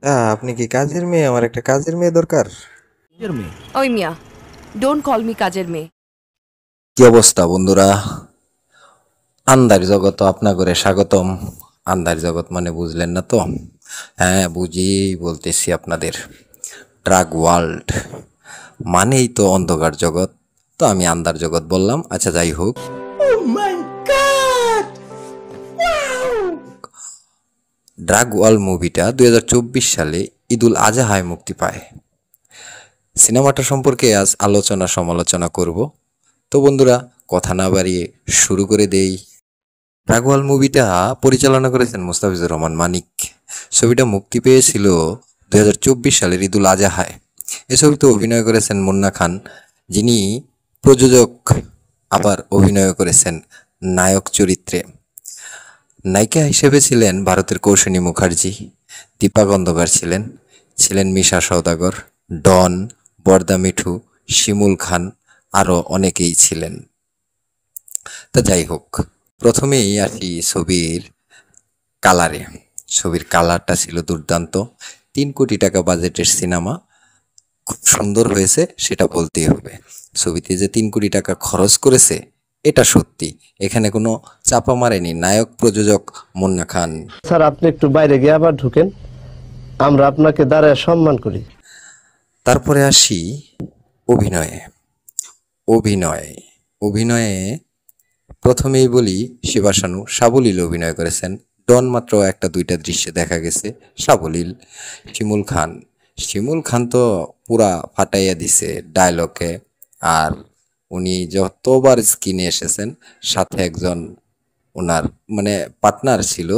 আপনি কি কাজের মেয়ে? আমার একটা কাজের মেয়ে দরকার। ওই মিয়া, ডোন্ট কল মি কাজের মেয়ে। কি অবস্থা বন্ধুরা? আন্ধার জগৎ আপনাগরে স্বাগতম। আন্ধার জগৎ মানে বুঝলেন না তো? হ্যাঁ বুঝি, বলতেছি আপনাদের। ড্রাগ ওয়ার্ল্ড মানেই তো অন্ধকার জগৎ, তো আমি আন্ধার জগৎ বললাম। আচ্ছা যাই হোক, ড্রাগ ওয়ার্ল্ড মুভিটা 2024 সালে ঈদুল আজহায় মুক্তি পায়। সিনেমাটা সম্পর্কে আজ আলোচনা সমালোচনা করব। তো বন্ধুরা, কথা না বাড়িয়ে শুরু করে দেই। রাগওয়াল মুভিটা পরিচালনা করেছেন মুস্তাফিজুর রহমান মানিক। ছবিটা মুক্তি পেয়েছিল 2024 সালের ঈদুল আজহায়। এ ছবিতে অভিনয় করেছেন মুন্না খান, যিনি প্রযোজক, আবার অভিনয় করেছেন নায়ক চরিত্রে। নায়িকা হিসেবে ছিলেন ভারতের কৌশিনী মুখার্জি, দীপা খন্দকার ছিলেন, মিশা সওদাগর, ডন, বরদা মিঠু, শিমুল খান, আরও অনেকেই ছিলেন। তা যাই হোক, প্রথমেই আসি ছবির কালারে। ছবির কালারটা ছিল দুর্দান্ত। 3 কোটি টাকা বাজেটের সিনেমা, খুব সুন্দর হয়েছে সেটা বলতেই হবে। ছবিতে যে 3 কোটি টাকা খরচ করেছে এটা সত্যি, এখানে কোনো চাপা মারেনি নায়ক প্রযোজক মুন্না খান। স্যার, আপনি একটু বাইরে গিয়ে আবার ঢুকেন, আমরা আপনাকে দাঁড়ায় সম্মান করি। তারপরে আসি অভিনয়ে। অভিনয় অভিনয়ে প্রথমেই বলি, শিবাশানু সাবলীল অভিনয় করেছেন। ডন মাত্র একটা দুইটা দৃশ্যে দেখা গেছে সাবলীল। শিমুল খান, তো পুরা ফাটাইয়া দিছে ডায়লগে। আর উনি যতবার স্ক্রিনে এসেছেন, সাথে একজন ওনার মানে পার্টনার ছিল,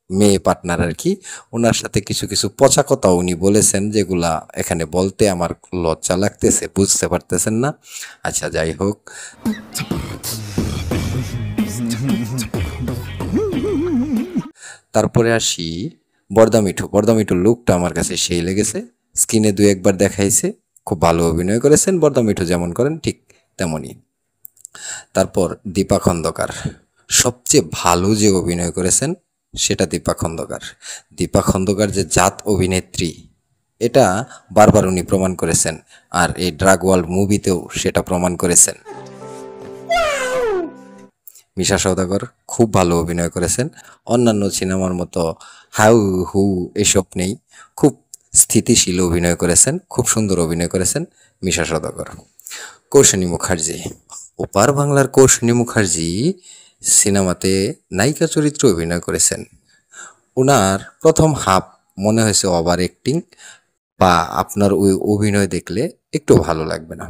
মেয়ে পার্টনার আর কি। ওনার সাথে কিছু কিছু পচা কথা উনি বলেছেন, যেগুলা এখানে বলতে আমার লজ্জা লাগতেছে, বুঝতে পারতেছেন না। আচ্ছা যাই হোক, তারপরে আসি বরদা মিঠু। বরদা মিঠুর লুকটা আমার কাছে সেই লেগেছে। স্ক্রিনে 2-1 বার দেখাইছে, খুব ভালো অভিনয় করেছেন। বরদা মিঠু যেমন করেন ঠিক তেমনই। তারপর দীপা খন্দকার, সবচেয়ে ভালো যে অভিনয় করেছেন সেটা দীপা খন্দকার। দীপা খন্দকার যে জাত অভিনেত্রী, এটা বারবার উনি প্রমাণ করেছেন, আর এই ড্রাগ ওয়ার্ল্ড মুভিতেও সেটা প্রমাণ করেছেন। মিশা সওদাগর খুব ভালো অভিনয় করেছেন। অন্যান্য সিনেমার মতো হাউ হু এসব নেই, খুব স্থিতিশীল অভিনয় করেছেন, খুব সুন্দর অভিনয় করেছেন মিশা সওদাগর। কৌশিনী মুখার্জি, ওপার বাংলার কৌশিনী মুখার্জি সিনেমাতে নায়িকা চরিত্রে অভিনয় করেছেন। ওনার প্রথম হাফ মনে হয়েছে ওভার অ্যাক্টিং, বা আপনার ওই অভিনয় দেখলে একটু ভালো লাগবে না।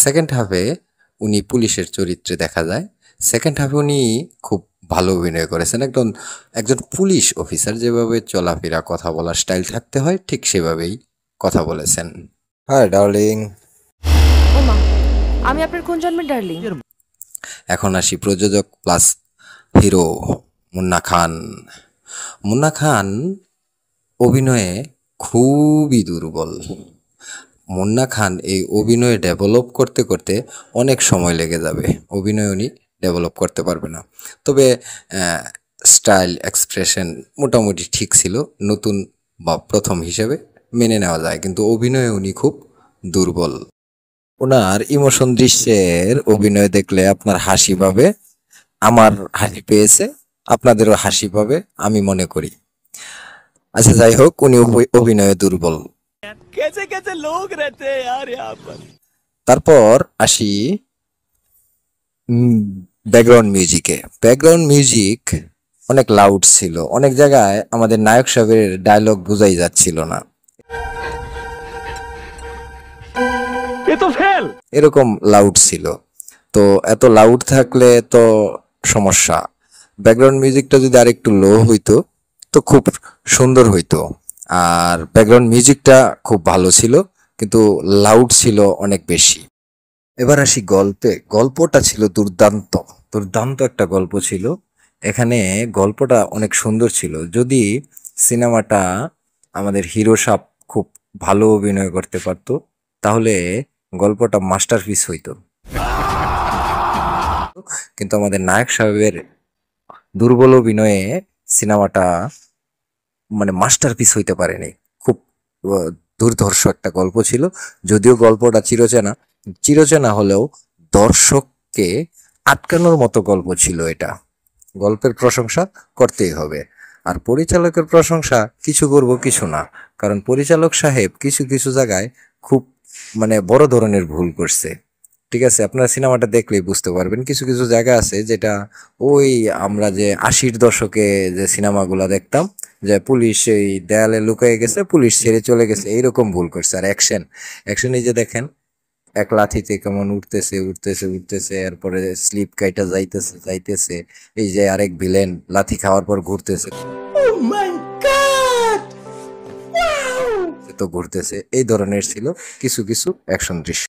সেকেন্ড হাফে উনি পুলিশের চরিত্রে দেখা যায়। সেকেন্ড হাফে উনি খুব ভালো অভিনয় করেছেন। একজন পুলিশ অফিসার যেভাবে চলাফেরা কথা বলার স্টাইল থাকতে হয়, ঠিক সেভাবেই কথা বলেছেন। Hi darling. ও মা, আমি আপনার কোন জন্মের ডার্লিং? এখন আসি প্রযোজক প্লাস হিরো মুন্না খান। মুন্না খান অভিনয়ে খুবই দুর্বল। মুন্না খান এই অভিনয়ে ডেভেলপ করতে করতে অনেক সময় লেগে যাবে। অভিনয় উনি ডেভেলপ করতে পারবে না। তবে স্টাইল এক্সপ্রেশন মোটামুটি ঠিক ছিল, নতুন বা প্রথম হিসেবে মেনে নেওয়া যায়, কিন্তু অভিনয়ে উনি খুব দুর্বল। ওনার ইমোশন দৃশ্যের অভিনয় দেখলে আপনার হাসি পাবে, আমার হাসি পেয়েছে, আপনাদেরও হাসি পাবে আমি মনে করি। আচ্ছা যাই হোক, উনি অভিনয়ে দুর্বল। कैसे कैसे लोग रहते हैं यार यहाँ पर। তারপর আসি ব্যাকগ্রাউন্ড মিউজিকে। ব্যাকগ্রাউন্ড মিউজিক অনেক লাউড ছিল, অনেক জায়গায় আমাদের নায়ক সাহেবের ডায়লগ বোঝাই যাচ্ছিল না, ये तो फेल। এরকম লাউড ছিল। তো এত লাউড থাকলে তো সমস্যা। ব্যাকগ্রাউন্ড মিউজিকটা যদি আরেকটু লো হইতো তো খুব সুন্দর হইতো। আর ব্যাকগ্রাউন্ড মিউজিকটা খুব ভালো ছিল, কিন্তু লাউড ছিল অনেক বেশি। এবার আসি গল্পে। গল্পটা ছিল দুর্দান্ত, দুর্দান্ত একটা গল্প ছিল। এখানে গল্পটা অনেক সুন্দর ছিল। যদি সিনেমাটা আমাদের হিরো সাহেব খুব ভালো অভিনয় করতে পারতো, তাহলে গল্পটা মাস্টারপিস হইতো। কিন্তু আমাদের নায়ক সাহেবের দুর্বল অভিনয়ে সিনেমাটা মানে মাস্টারপিস হইতে পারেনি, খুব দুর্ধর্ষ একটা গল্প ছিল। যদিও গল্পটা চিরচেনা, চিরচেনা হলেও দর্শককে আটকানোর মতো গল্প ছিল এটা। গল্পের প্রশংসা করতেই হবে। আর পরিচালকের প্রশংসা কিছু করব কিছু না, কারণ পরিচালক সাহেব কিছু কিছু জায়গায় খুব মানে বড় ধরনের ভুল করছে। ঠিক আছে, আপনারা সিনেমাটা দেখলেই বুঝতে পারবেন। কিছু কিছু জায়গা আছে যেটা ওই আমরা যে 80-র দশকে যে সিনেমাগুলো দেখতাম, যে পুলিশ এই দেয়ালে লুকিয়ে গেছে, পুলিশ ছেড়ে চলে গেছে, এইরকম ভুল করছে। আর অ্যাকশন এই যে দেখেন, এক লাথিতে কেমন উঠতেছে উঠতেছে উঠতেছে, এরপরে স্লিপ কাইটা যাইতেছে যাইতেছে, এই যে আরেক ভিলেন লাথি খাওয়ার পর ঘুরতেছে, তো ঘুরতেছে, এই ধরনের ছিল কিছু কিছু অ্যাকশন দৃশ্য।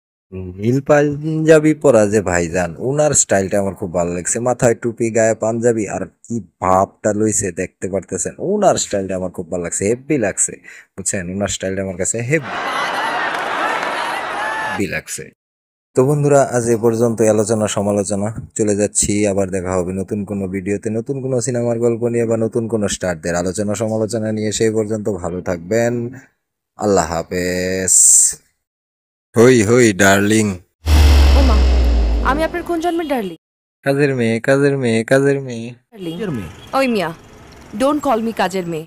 নীল পাঞ্জাবি পরা যে ভাইজান, উনার স্টাইলটা আমার খুব ভালো লাগছে। মাথায় টুপি, গায়ে পাঞ্জাবি, আর কি ভাবটা লইছে দেখতে পারতেছেন। উনার স্টাইলটা আমার খুব ভালো লাগছে, হেভি লাগছে, বুঝছেন? উনার স্টাইলটা আমার কাছে হেভি লাগছে। তো বন্ধুরা, আজ এ পর্যন্ত আলোচনা সমালোচনা, চলে যাচ্ছি। আবার দেখা হবে নতুন কোনো ভিডিওতে, নতুন কোনো সিনেমার গল্প নিয়ে বা নতুন কোনো স্টারদের আলোচনা সমালোচনা নিয়ে। সেই পর্যন্ত ভালো থাকবেন। আল্লাহ হাফেজ। হই হই ডার্লিং। ও মা, আমি আপনার কোন জন্মের ডার্লিং? কাজের মেয়ে, কাজের মেয়ে, কাজের মেয়ে। ডার্লিং ওই মিয়া, ডোন্ট কল মি কাজের মেয়ে।